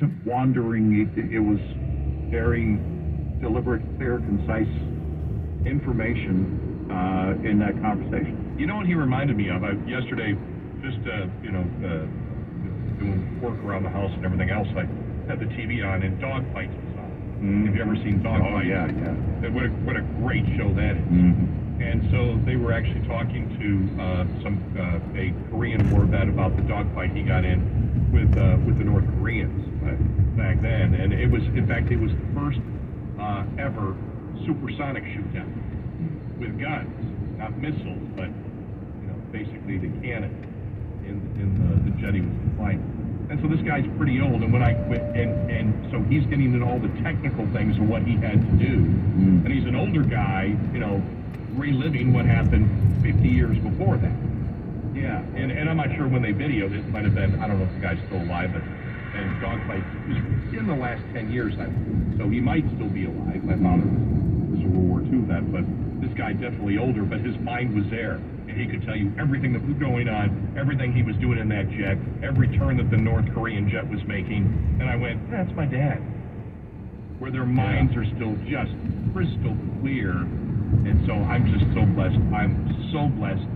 wasn't wandering. It was very deliberate, clear, concise information in that conversation. You know what he reminded me of? Yesterday, just doing work around the house and everything else, I had the TV on and Dog Fights was on. Mm-hmm. Have you ever seen Dog Fights? Yeah. What a great show that is. Mm-hmm. And so they were actually talking to a Korean war vet about the dogfight he got in with the North Koreans back then, and it was the first ever supersonic shoot-down with guns, not missiles, but basically the cannon in the jet he was flying. And so this guy's pretty old, and and so he's getting into all the technical things of what he had to do, and he's an older guy, reliving what happened 50 years before that. Yeah, and I'm not sure when they videoed it. It might have been, I don't know if the guy's still alive, but and Dogfight was in the last 10 years, so he might still be alive. My father was a World War II vet, but this guy definitely older, but his mind was there, and he could tell you everything that was going on, everything he was doing in that jet, every turn that the North Korean jet was making, and I went, that's my dad. Where their minds are still just crystal clear. And so I'm just so blessed. I'm so blessed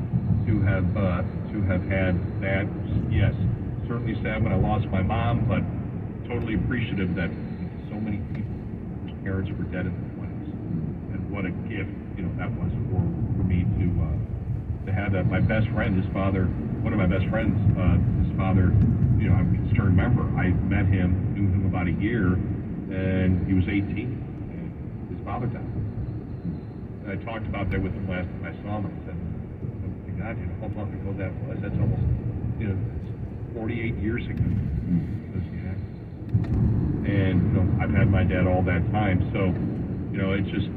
to have had that. Yes, certainly sad when I lost my mom, but totally appreciative that so many people's parents were dead in their 20s. And what a gift, that was for me to have that. My best friend, his father, one of my best friends, his father, I can still remember. I met him, knew him about a year, and he was 18, and his father died. I talked about that with him last time I saw him. I said, oh my God, how long ago that was? That's almost, 48 years ago. And, I've had my dad all that time. So, it's just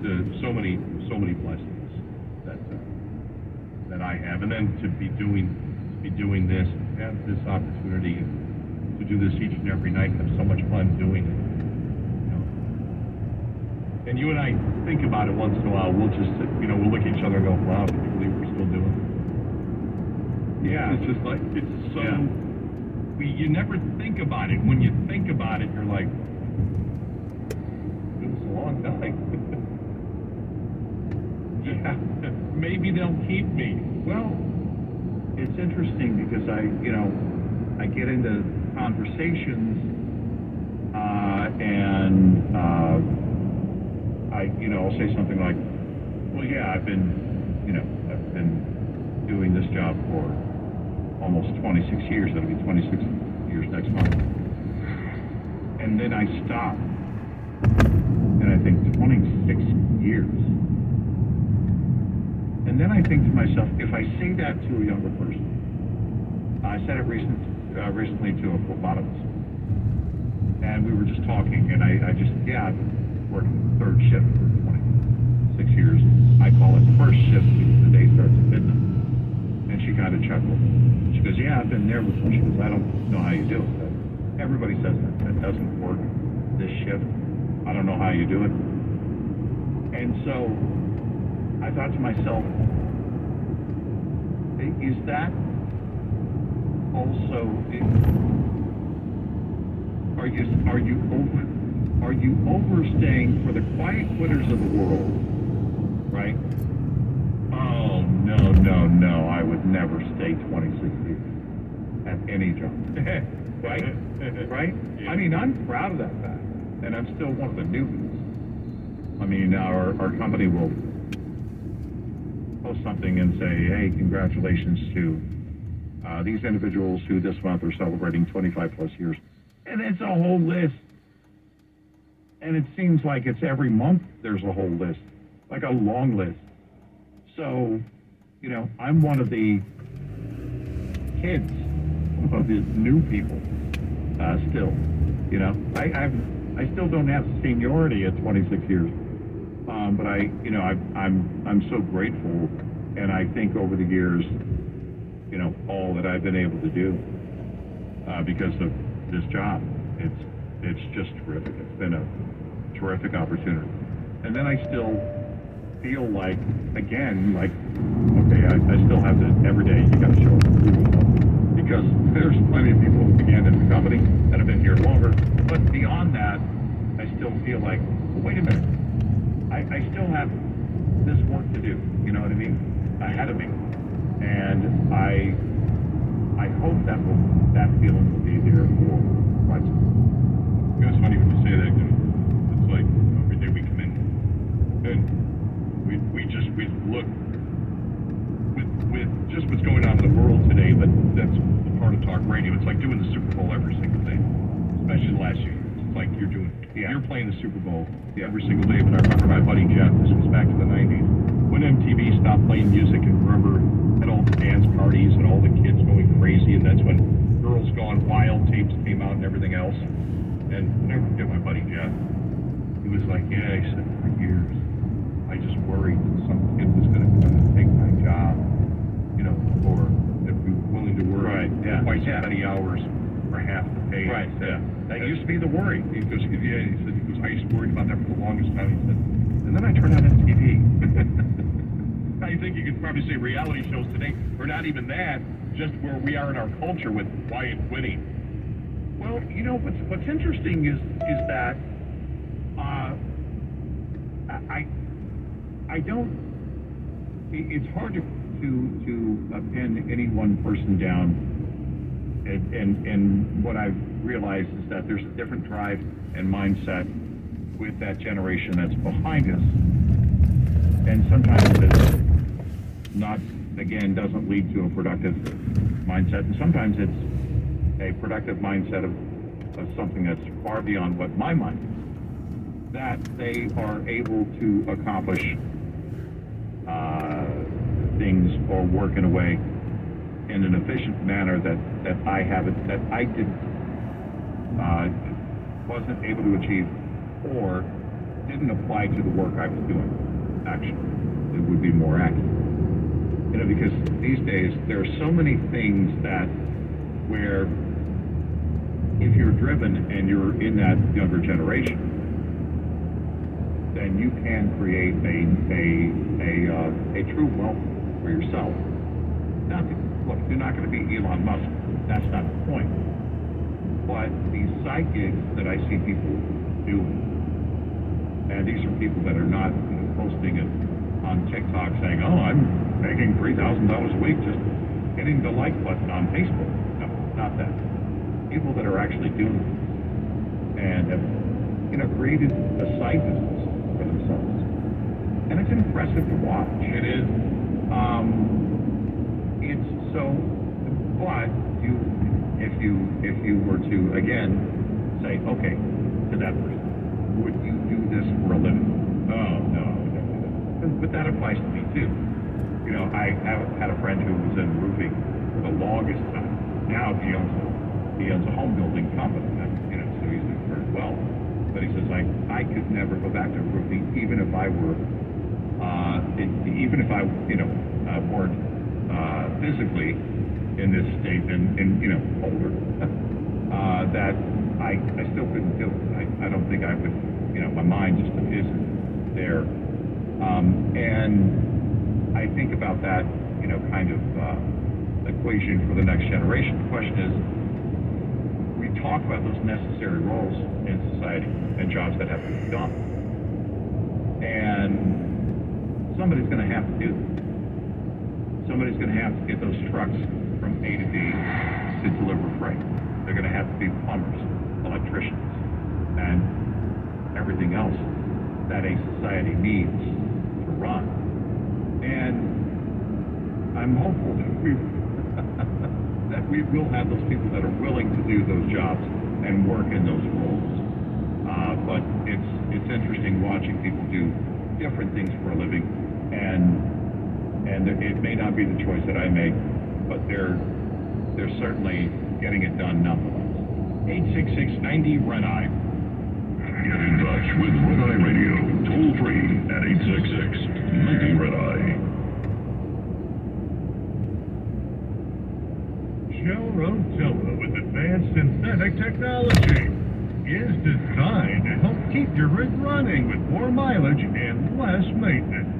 so many blessings that I have. And then to be doing this, have this opportunity to do this each and every night and have so much fun doing it. And you and I think about it once in a while. We'll just, we'll look at each other and go, wow, can you believe we're still doing it? Yeah. It's just like, it's so, you never think about it. When you think about it, you're like, it was a long time. Yeah, maybe they'll keep me. Well, it's interesting because I get into conversations, I'll say something like, well, yeah, I've been doing this job for almost 26 years. That'll be 26 years next month. And then I stop, and I think 26 years. And then I think to myself, if I say that to a younger person, I said it recently to a phlebotomist, and we were just talking, and I just, I've been working third shift for 26 years. I call it first shift because the day starts at midnight. And she kind of chuckled. She goes, yeah, I've been there before. She goes, I don't know how you do it. But everybody says that doesn't work, this shift. I don't know how you do it. And so I thought to myself, is that also, are you overstaying for the quiet quitters of the world, right? Oh, no, I would never stay 26 years at any job, right? Right? Yeah. I mean, I'm proud of that fact, and I'm still one of the newbies. I mean, our company will post something and say, hey, congratulations to these individuals who this month are celebrating 25 plus years. And it's a whole list. And it seems like it's every month there's a whole list, like a long list. So, I'm one of the kids, of the new people, still. I still don't have seniority at 26 years. But I'm so grateful, and I think over the years, all that I've been able to do because of this job, it's just terrific. It's been a terrific opportunity. And then I still feel like, again, okay, I still have to, every day you got to show up because there's plenty of people who began in the company that have been here longer, but still feel like, wait a minute, I still have this work to do, you know what I mean, ahead of me. And I hope that feeling will be there for quite some time. It's funny when you say that, 'cause it's like every day we come in and we look with just what's going on in the world today, but that's the part of talk radio. It's like doing the Super Bowl every single day, especially the last few years. It's like you're playing the Super Bowl every single day. But I remember my buddy Jeff, this was back in the 90s, when MTV stopped playing music, and remember at all the dance parties and all the kids going crazy, and that's when Girls Gone Wild tapes came out and everything else. And I never forget my buddy Jeff. He was like, yeah, he said, for years, I just worried that some kid was going to come and take my job, you know, or if we were willing to work twice as many hours for half the pay. Right, Said, that used to be the worry. He goes, yeah, he said, I used to worry about that for the longest time. He said, and then I turned on MTV. I think you could probably say reality shows today, or not even that, just where we are in our culture with Wyatt winning. Well, you know, what's interesting is that I don't. It's hard to pin any one person down, and what I've realized is that there's a different drive and mindset with that generation that's behind us, and sometimes it's not, again, doesn't lead to a productive mindset, and sometimes it's a productive mindset of something that's far beyond what my mind is, that they are able to accomplish things or work in a way, in an efficient manner that I haven't, that I didn't, wasn't able to achieve, or didn't apply to the work I was doing, actually. It would be more accurate. You know, because these days, there are so many things that, where if you're driven and you're in that younger generation, then you can create a true wealth for yourself. Now, look, you're not going to be Elon Musk. That's not the point. But these side gigs that I see people do, and these are people that are not posting it on TikTok saying, "Oh, I'm making $3,000 a week just hitting the like button on Facebook." No, not that. People that are actually doing it and have, you know, created a side business for themselves, and it's impressive to watch. It is. It's so, but if you were to again say, okay, to that person, would you do this for a living? Oh no, I would never do that. But that applies to me too. You know, I had a friend who was in roofing for the longest time. Now he owns a home building company, you know, so he's doing very well. But he says, I could never go back to roofing, even if I were, even if I, you know, weren't physically in this state and you know, older, that I still couldn't do it. I don't think I would, you know, my mind just isn't there. And I think about that, you know, kind of equation for the next generation. The question is, we talk about those necessary roles in society and jobs that have to be done. And somebody's going to have to do them. Somebody's going to have to get those trucks from A to B to deliver freight. They're going to have to be plumbers, electricians, and everything else that a society needs to run. And I'm hopeful that we will have those people that are willing to do those jobs and work in those roles. But it's interesting watching people do different things for a living, and it may not be the choice that I make, but they're certainly getting it done nonetheless. 866-90-RED-EYE. Get in touch with Red Eye Radio, toll free at 866-90-RED-EYE. Shell Rotilla with advanced synthetic technology is designed to help keep your rig running with more mileage and less maintenance.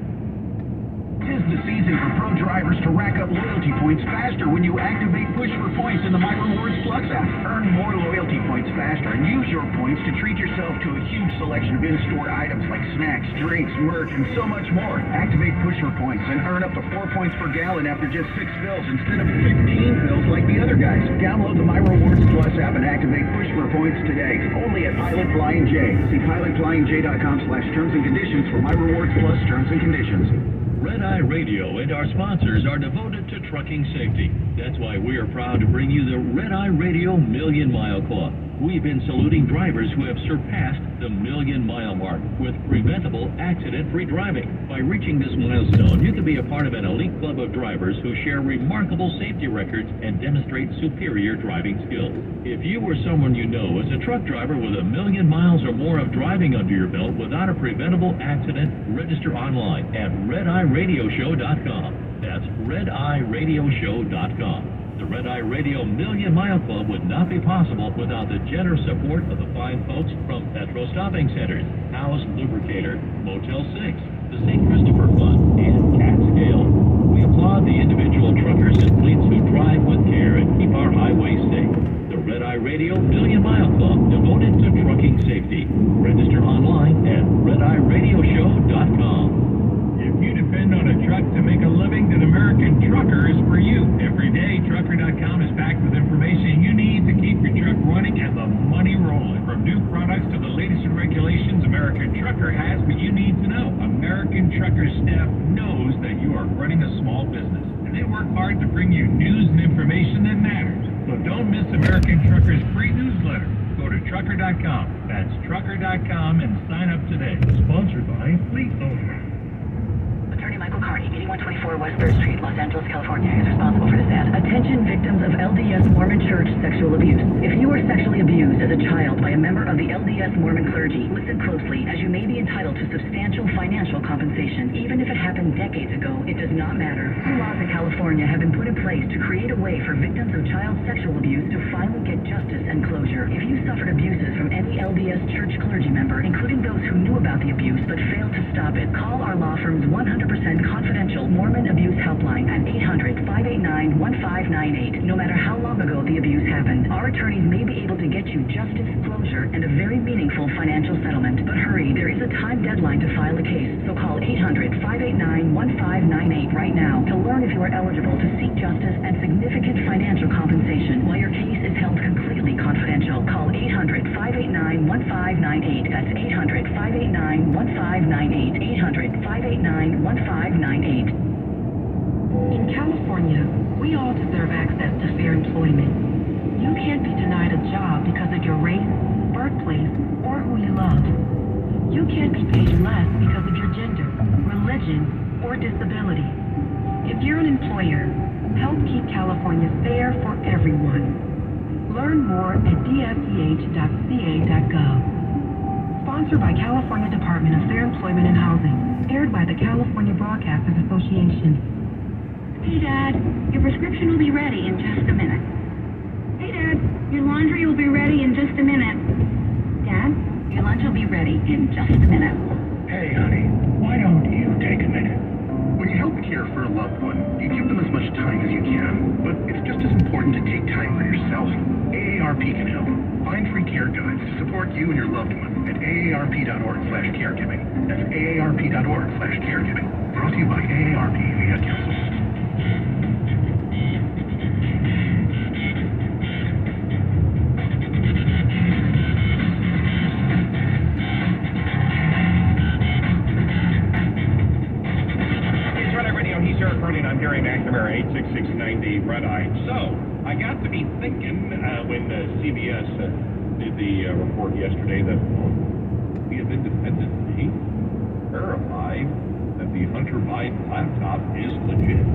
'Tis the season for pro drivers to rack up loyalty points faster when you activate Push for Points in the My Rewards Plus app. Earn more loyalty points faster and use your points to treat yourself to a huge selection of in-store items like snacks, drinks, merch, and so much more. Activate Push for Points and earn up to 4 points per gallon after just 6 fills instead of 15 fills like the other guys. Download the My Rewards Plus app and activate Push for Points today. Only at Pilot Flying J. See pilotflyingj.com/terms and conditions for My Rewards Plus terms and conditions. Red Eye Radio and our sponsors are devoted to trucking safety. That's why we are proud to bring you the Red Eye Radio Million Mile Club. We've been saluting drivers who have surpassed the million-mile mark with preventable, accident-free driving. By reaching this milestone, you can be a part of an elite club of drivers who share remarkable safety records and demonstrate superior driving skills. If you or someone you know is a truck driver with 1 million miles or more of driving under your belt without a preventable accident, register online at redeyeradioshow.com. That's redeyeradioshow.com. The Red Eye Radio Million Mile Club would not be possible without the generous support of the fine folks from Petro Stopping Centers, House Lubricator, Motel 6, the St. Christopher Fund, and Catskill. We applaud the individual truckers and fleets who drive with care and keep our highways safe. The Red Eye Radio Million Mile Club, devoted to trucking safety. Register online at redeyeradioshow.com. If you depend on a truck to make a living, then American Trucker is for you. Every day, Trucker.com is packed with information you need to keep your truck running and the money rolling. From new products to the latest in regulations, American Trucker has what you need to know. American Trucker staff knows that you are running a small business, and they work hard to bring you news and information that matters. So don't miss American Trucker's free newsletter. Go to Trucker.com. That's Trucker.com and sign up today. Sponsored by Fleet Owner. Attorney Michael Carney, 8124 West 3rd Street, Los Angeles, California, is responsible for this ad. Attention victims of LDS Mormon Church sexual abuse. If you were sexually abused as a child by a member of the LDS Mormon clergy, listen closely, as you may be entitled to substantial financial compensation. Even if it happened decades ago, it does not matter. New laws in California have been put in place to create a way for victims of child sexual abuse to finally get justice and closure. If you suffered abuses from any LDS church clergy member, including those who knew about the abuse but failed to stop it, call our law firm's 100% confidential Mormon Abuse Helpline at 800-589-1598. No matter how long ago the abuse happened, our attorneys may be able to get you justice, closure, and a very meaningful financial settlement. But hurry, there is a time deadline to file a case, so call 800-589-1598 right now to learn if you are eligible to seek justice and significant financial compensation while your case is held completely confidential. Call 800-589-1598. That's 800-589-1598. 800-589-1598. In California, we all deserve access to fair employment. You can't be denied a job because of your race, birthplace, or who you love. You can't be paid less because of your gender, religion, or disability. If you're an employer, help keep California fair for everyone. Learn more at dfeh.ca.gov. Sponsored by California Department of Fair Employment and Housing. Aired by the California Broadcasters Association. Hey, Dad, your prescription will be ready in just a minute. Hey, Dad, your laundry will be ready in just a minute. Dad, your lunch will be ready in just a minute. Hey, honey, why don't you take a minute? When you help care for a loved one, you give them as much time as you can. But it's just as important to take time for yourself. AARP can help. Find free care guides to support you and your loved one at aarp.org/caregiving. That's aarp.org/caregiving. Brought to you by AARP and the Ad Council. I'm Gary McNamara, 866-90 Red Eye. So, I got to be thinking when CBS did the report yesterday that we have independently verified that the Hunter Biden laptop is legit.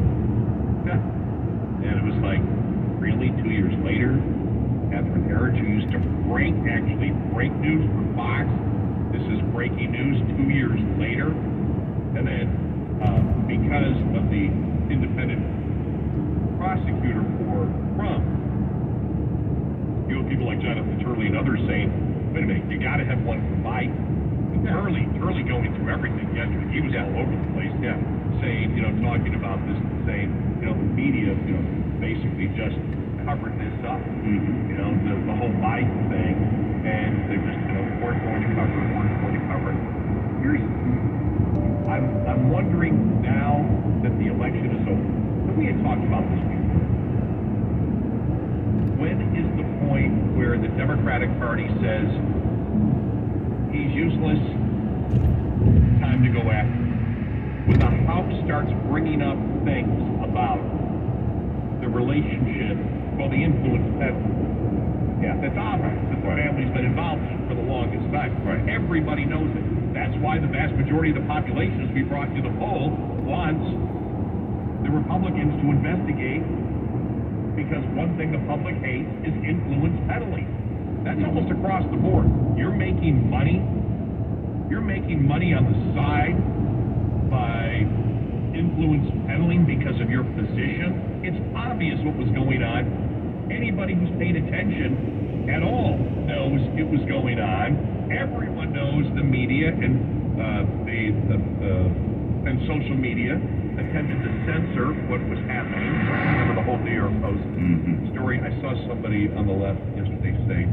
And it was like, really, 2 years later, Catherine Herridge used to break news for Fox. This is breaking news 2 years later. And then because of the independent prosecutor for Trump, you have people like Jonathan Turley and others saying, wait a minute, you got to have one for Biden. And Turley going through everything yesterday. He was all over the place. Yeah. Saying, talking about this, saying, the media, basically just covered this up. Mm-hmm. The whole Biden thing, and they just, weren't going to cover it. I'm wondering now that the election is over. We had talked about this before. When is the point where the Democratic Party says he's useless, time to go after him? When the House starts bringing up things about the relationship, the influence peddling. Yeah, that's obvious that the family's been involved in for the longest time. Right. Everybody knows it. That's why the vast majority of the population, as we brought to the poll, wants the Republicans to investigate, because one thing the public hates is influence peddling. That's almost across the board. You're making money on the side by influence peddling because of your position. It's obvious what was going on. Anybody who's paid attention at all knows it was going on. Everyone knows the media and and social media attempted to censor what was happening. Remember the whole New York Post story? I saw somebody on the left yesterday say,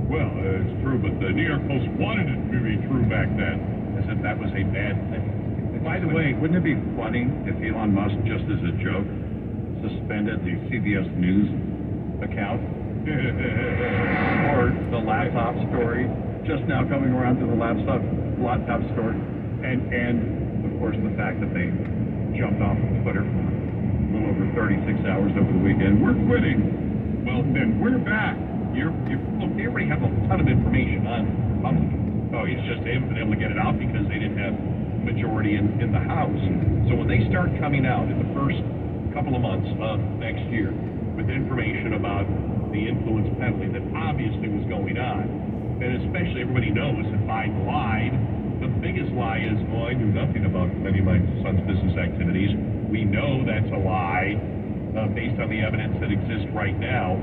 well, it's true, but the New York Post wanted it to be true back then, as if that was a bad thing. By the way, wouldn't it be funny if Elon Musk, just as a joke, suspended the CBS News account? Or the laptop story, just now coming around to the laptop story. And of course, the fact that they jumped off of Twitter for a little over 36 hours over the weekend. We're quitting. Well, then we're back. Look, they already have a ton of information on Republicans. Oh, it's just they haven't been able to get it out because they didn't have majority in the House. So when they start coming out in the first couple of months of next year with information about the influence peddling that obviously was going on, and especially everybody knows that Biden lied. The biggest lie is, I knew nothing about any of my son's business activities. We know that's a lie based on the evidence that exists right now.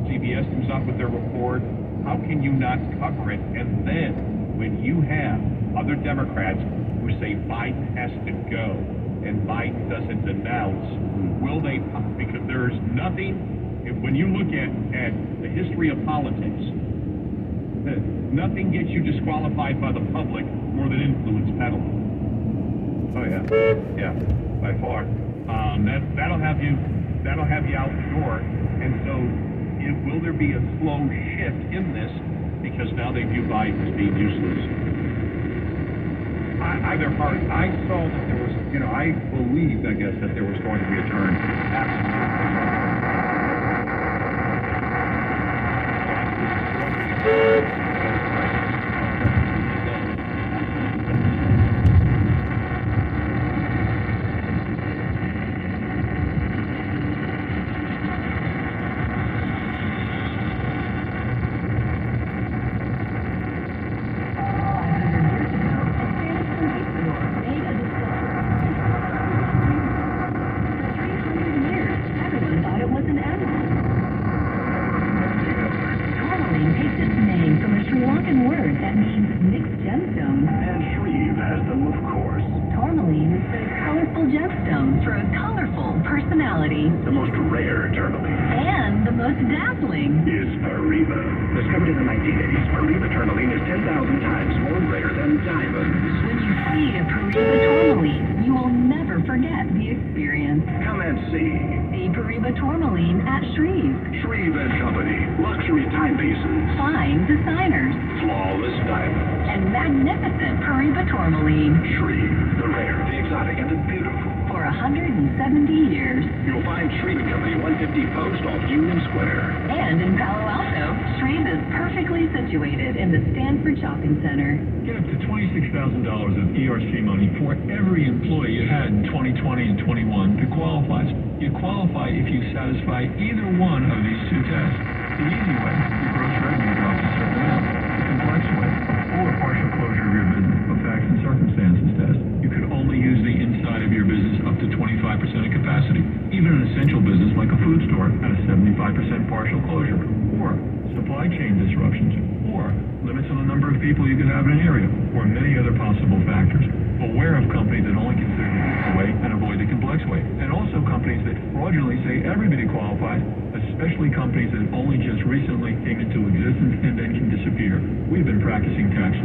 CBS comes out with their report. How can you not cover it? And then when you have other Democrats who say Biden has to go and Biden doesn't announce, will they? Because there's nothing, when you look at the history of politics, nothing gets you disqualified by the public more than influence peddling. Oh yeah, by far. That'll have you out the door. And so, will there be a slow shift in this because now they view Biden as being useless? Either party. I saw that there was, I believed, I guess, that there was going to be a turn. Absolutely. The most rare tourmaline. And the most dazzling. Is Pariba. Discovered in the 1980s, Pariba tourmaline is 10,000 times more rare than diamonds. When you see a Pariba tourmaline, you will never forget the experience. Come and see. The Pariba tourmaline at Shreve. Shreve & Company. Luxury timepieces. Fine designers. Flawless diamonds. And magnificent Pariba tourmaline. Shreve. The rare, the exotic, and the beautiful. For 170 years. You'll find Shreve & Company 150 Post off Union Square. And in Palo Alto, Shreve is perfectly situated in the Stanford Shopping Center. Get up to $26,000 of ERC money for every employee you had in 2020 and 21 that qualifies. You qualify if you satisfy either one of these two tests. The easy way, your gross revenue drops a certain amount. The complex way, or a partial closure of your business, a facts and circumstances test. You could only use the inside of your business up to 25% of capacity. Even an essential business like a food store at a 75% partial closure. Or supply chain disruptions. or limits on the number of people you could have in an area, or many other possible factors. Beware of companies that only consider the easy way and avoid the complex way, and also companies that fraudulently say everybody qualifies, especially companies that only just recently came into existence and then can disappear. We've been practicing tax law